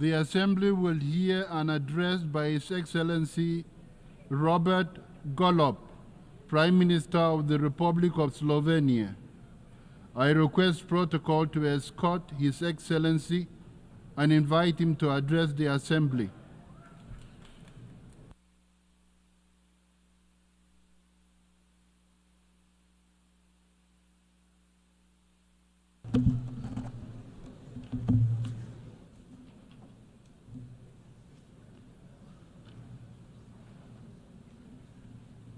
The Assembly will hear an address by His Excellency Robert Golob, Prime Minister of the Republic of Slovenia. I request protocol to escort His Excellency and invite him to address the Assembly.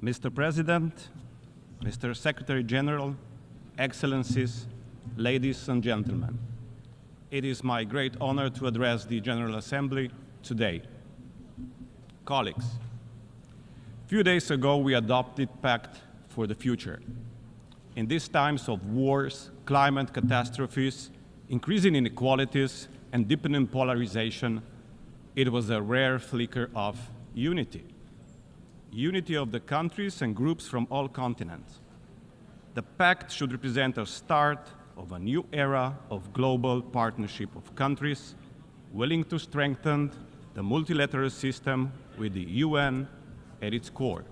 Mr. President, Mr. Secretary General, Excellencies, ladies and gentlemen, it is my great honor to address the General Assembly today. Colleagues, a few days ago we adopted Pact for the Future. In these times of wars, climate catastrophes, increasing inequalities, and deepening polarization, it was a rare flicker of unity. Unity of the countries and groups from all continents. The Pact should represent a start of a new era of global partnership of countries willing to strengthen the multilateral system with the UN at its core.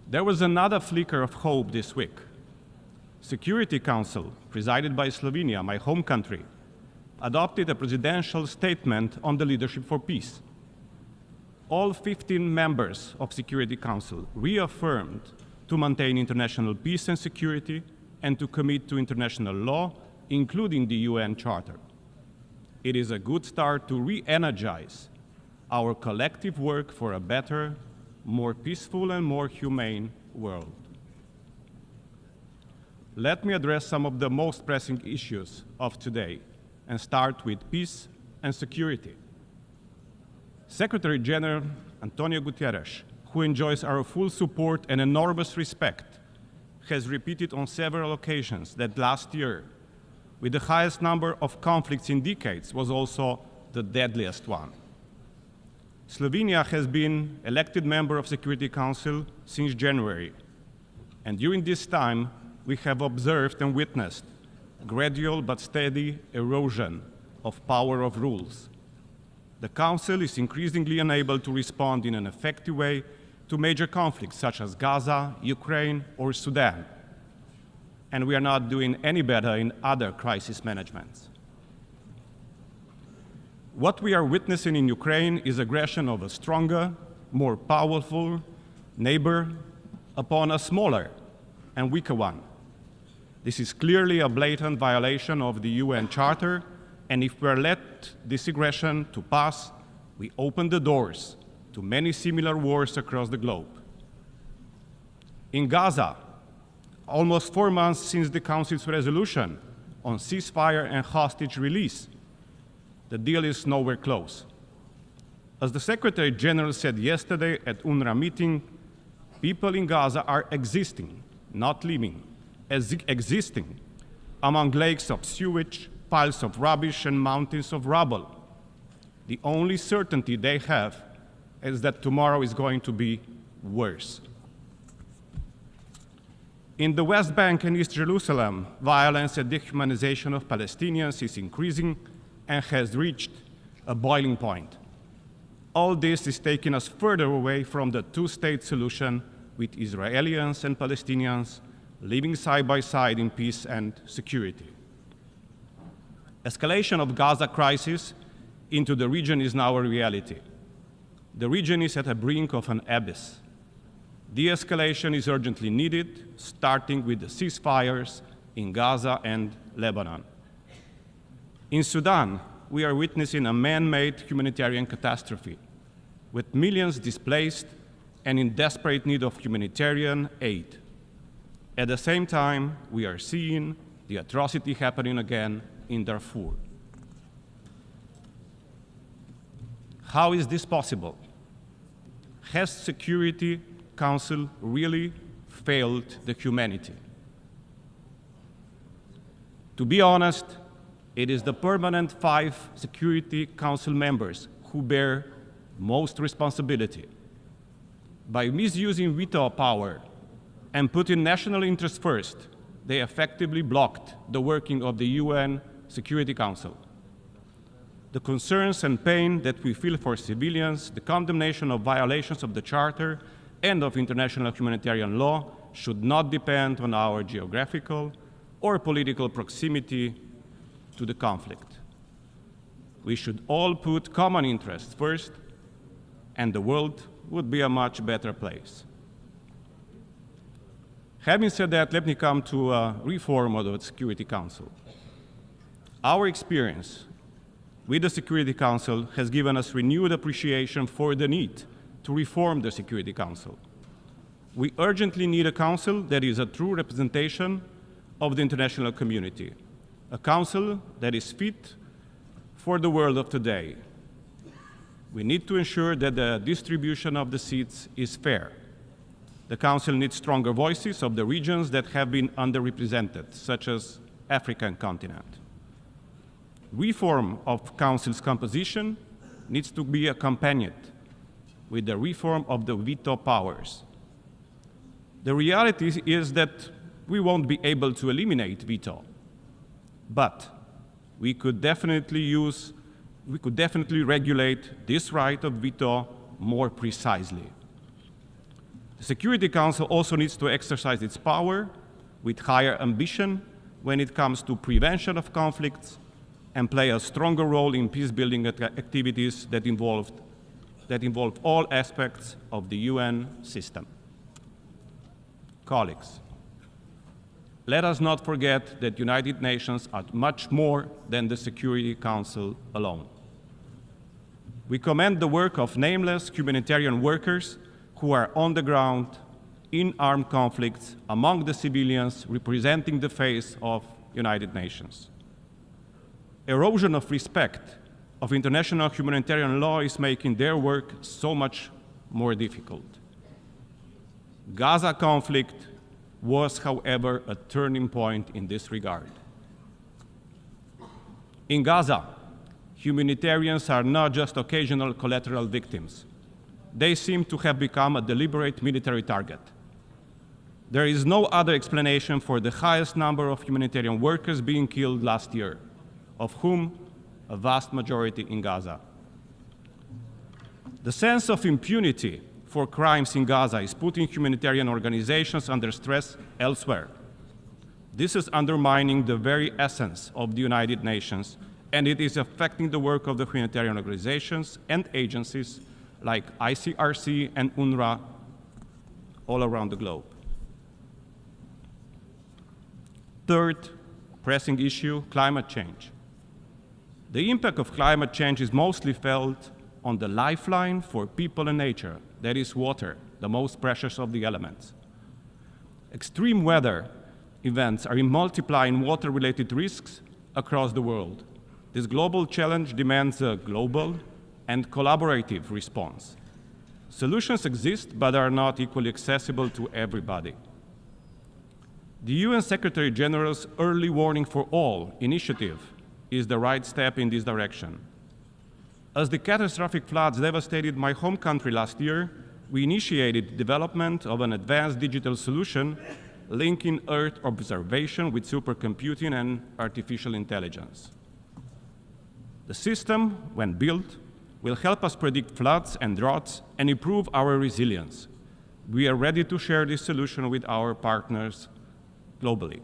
There was another flicker of hope this week. Security Council, presided by Slovenia, my home country, adopted a presidential statement on the leadership for peace. All 15 members of Security Council reaffirmed to maintain international peace and security and to commit to international law, including the UN Charter. It is a good start to re-energize our collective work for a better, more peaceful and more humane world. Let me address some of the most pressing issues of today and start with peace and security. Secretary General Antonio Guterres, who enjoys our full support and enormous respect, has repeated on several occasions that last year, with the highest number of conflicts in decades, was also the deadliest one. Slovenia has been elected member of Security Council since January, and during this time, we have observed and witnessed gradual but steady erosion of power of rules. The Council is increasingly unable to respond in an effective way to major conflicts such as Gaza, Ukraine, or Sudan. And we are not doing any better in other crisis managements. What we are witnessing in Ukraine is aggression of a stronger, more powerful neighbor upon a smaller and weaker one. This is clearly a blatant violation of the UN Charter, and if we are let this aggression to pass, we open the doors to many similar wars across the globe. In Gaza, almost 4 months since the Council's resolution on ceasefire and hostage release, the deal is nowhere close. As the Secretary General said yesterday at UNRWA meeting, people in Gaza are existing, not living, existing among lakes of sewage, piles of rubbish, and mountains of rubble. The only certainty they have is that tomorrow is going to be worse. In the West Bank and East Jerusalem, violence and dehumanization of Palestinians is increasing and has reached a boiling point. All this is taking us further away from the two-state solution, with Israelis and Palestinians living side by side in peace and security. Escalation of Gaza crisis into the region is now a reality. The region is at the brink of an abyss. De-escalation is urgently needed, starting with the ceasefires in Gaza and Lebanon. In Sudan, we are witnessing a man-made humanitarian catastrophe, with millions displaced and in desperate need of humanitarian aid. At the same time, we are seeing the atrocity happening again in Darfur. How is this possible? Has Security Council really failed the humanity? To be honest, it is the permanent 5 Security Council members who bear most responsibility. By misusing veto power and putting national interests first, they effectively blocked the working of the UN Security Council. the concerns and pain that we feel for civilians, the condemnation of violations of the Charter and of international humanitarian law should not depend on our geographical or political proximity to the conflict. We should all put common interests first, and the world would be a much better place. Having said that, let me come to a reform of the Security Council. Our experience with the Security Council has given us renewed appreciation for the need to reform the Security Council. We urgently need a council that is a true representation of the international community, a council that is fit for the world of today. We need to ensure that the distribution of the seats is fair. The Council needs stronger voices of the regions that have been underrepresented, such as African continent. Reform of Council's composition needs to be accompanied with the reform of the veto powers. The reality is that we won't be able to eliminate veto, but we could definitely regulate this right of veto more precisely. The Security Council also needs to exercise its power with higher ambition when it comes to prevention of conflicts and play a stronger role in peace-building activities that involve all aspects of the UN system. Colleagues, let us not forget that United Nations are much more than the Security Council alone. We commend the work of nameless humanitarian workers who are on the ground in armed conflicts among the civilians representing the face of United Nations. Erosion of respect of international humanitarian law is making their work so much more difficult. Gaza conflict was, however, a turning point in this regard. In Gaza, humanitarians are not just occasional collateral victims. They seem to have become a deliberate military target. There is no other explanation for the highest number of humanitarian workers being killed last year, of whom a vast majority in Gaza. The sense of impunity for crimes in Gaza is putting humanitarian organizations under stress elsewhere. This is undermining the very essence of the United Nations, and it is affecting the work of the humanitarian organizations and agencies like ICRC and UNRWA all around the globe. Third pressing issue, climate change. The impact of climate change is mostly felt on the lifeline for people and nature, that is water, the most precious of the elements. Extreme weather events are multiplying water-related risks across the world. This global challenge demands a global and collaborative response. Solutions exist, but are not equally accessible to everybody. The UN Secretary General's Early Warning for All initiative is the right step in this direction. As the catastrophic floods devastated my home country last year, we initiated development of an advanced digital solution linking Earth observation with supercomputing and artificial intelligence. The system, when built, will help us predict floods and droughts and improve our resilience. We are ready to share this solution with our partners globally.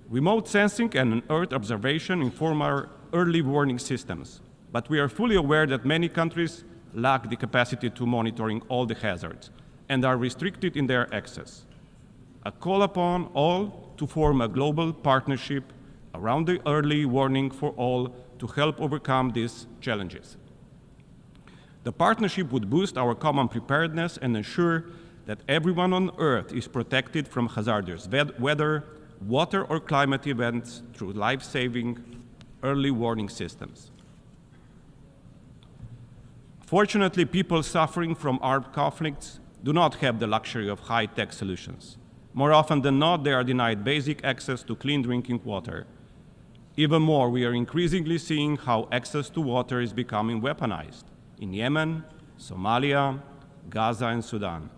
Remote sensing and Earth observation inform our early warning systems, but we are fully aware that many countries lack the capacity to monitoring all the hazards and are restricted in their access. I call upon all to form a global partnership around the early warning for all to help overcome these challenges. The partnership would boost our common preparedness and ensure that everyone on Earth is protected from hazardous weather, water, or climate events through life-saving early warning systems. Fortunately, people suffering from armed conflicts do not have the luxury of high-tech solutions. More often than not, they are denied basic access to clean drinking water. Even more, we are increasingly seeing how access to water is becoming weaponized in Yemen, Somalia, Gaza, and Sudan.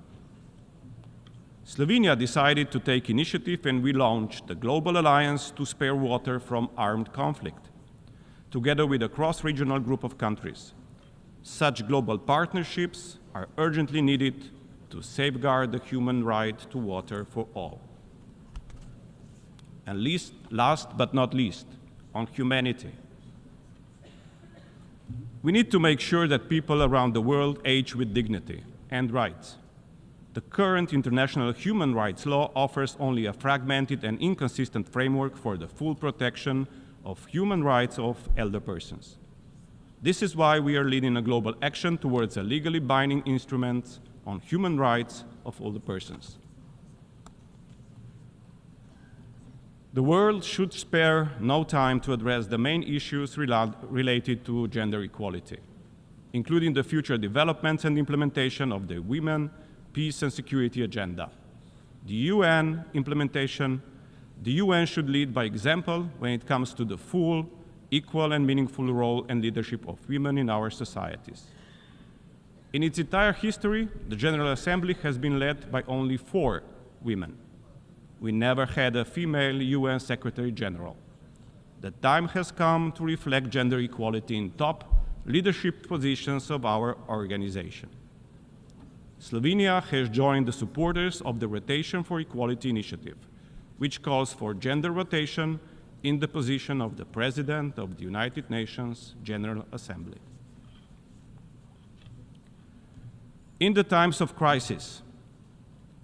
Slovenia decided to take initiative, and we launched the Global Alliance to Spare Water from Armed Conflict. together with a cross-regional group of countries. Such global partnerships are urgently needed to safeguard the human right to water for all. And last but not least, on humanity. We need to make sure that people around the world age with dignity and rights. The current international human rights law offers only a fragmented and inconsistent framework for the full protection of human rights of elder persons. This is why we are leading a global action towards a legally binding instrument on human rights of older persons. The world should spare no time to address the main issues related to gender equality, including the future developments and implementation of the Women, Peace and Security Agenda. The UN should lead by example when it comes to the full, equal and meaningful role and leadership of women in our societies. In its entire history, the General Assembly has been led by only 4 women. We never had a female UN Secretary General. The time has come to reflect gender equality in top leadership positions of our organization. Slovenia has joined the supporters of the Rotation for Equality initiative, which calls for gender rotation in the position of the President of the United Nations General Assembly. In the times of crisis,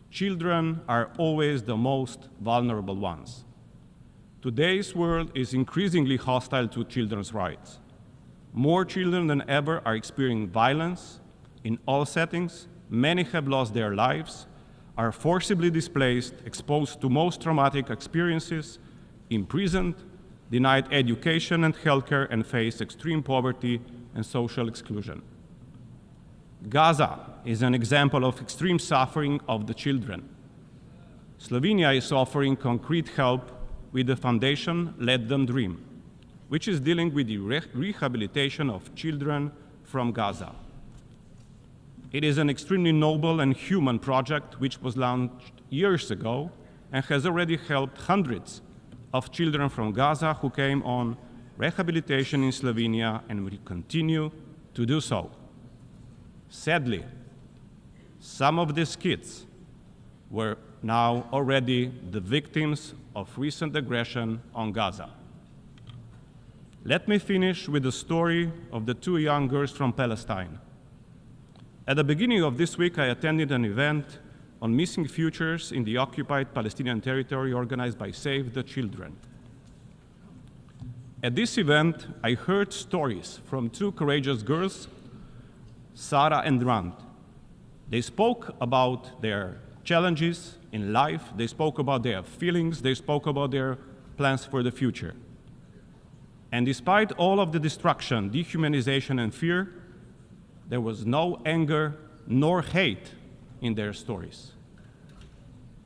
children are always the most vulnerable ones. Today's world is increasingly hostile to children's rights. More children than ever are experiencing violence in all settings. Many have lost their lives, are forcibly displaced, exposed to most traumatic experiences, imprisoned, denied education and healthcare, and face extreme poverty and social exclusion. Gaza is an example of extreme suffering of the children. Slovenia is offering concrete help with the foundation Let Them Dream, which is dealing with the rehabilitation of children from Gaza. It is an extremely noble and human project which was launched years ago and has already helped hundreds of children from Gaza who came on rehabilitation in Slovenia and will continue to do so. Sadly, some of these kids were now already the victims of recent aggression on Gaza. Let me finish with the story of the 2 young girls from Palestine. At the beginning of this week, I attended an event on missing futures in the occupied Palestinian territory organized by Save the Children. At this event, I heard stories from 2 courageous girls, Sarah and Rand. They spoke about their challenges in life, they spoke about their feelings, they spoke about their plans for the future. And despite all of the destruction, dehumanization, and fear, there was no anger nor hate in their stories.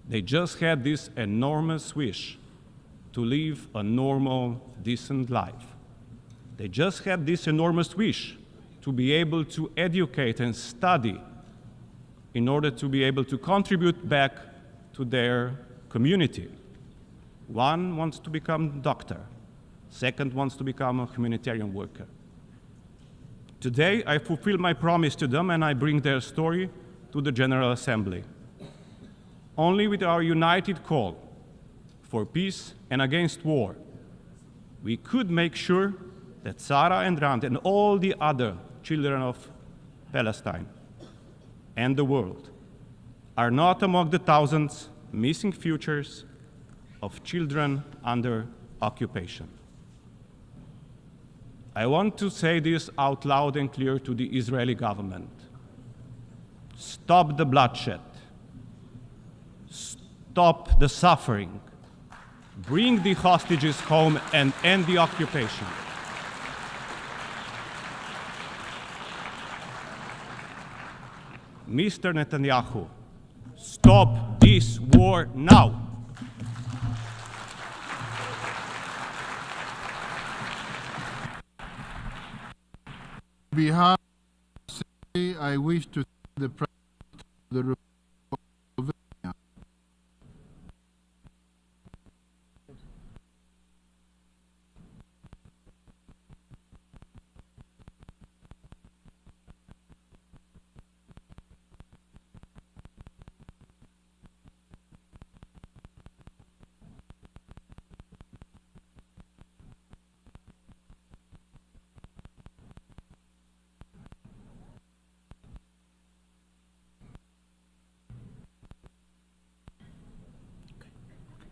They just had this enormous wish to live a normal, decent life. They just had this enormous wish to be able to educate and study in order to be able to contribute back to their community. One wants to become a doctor. Second wants to become a humanitarian worker. Today, I fulfill my promise to them and I bring their story to the General Assembly. Only with our united call for peace and against war, we could make sure that Sarah and Rand and all the other children of Palestine and the world are not among the thousands missing futures of children under occupation. I want to say this out loud and clear to the Israeli government. Stop the bloodshed. Stop the suffering. Bring the hostages home and end the occupation. Mr. Netanyahu, stop this war now. On behalf of the Assembly, I wish to thank the President of the Republic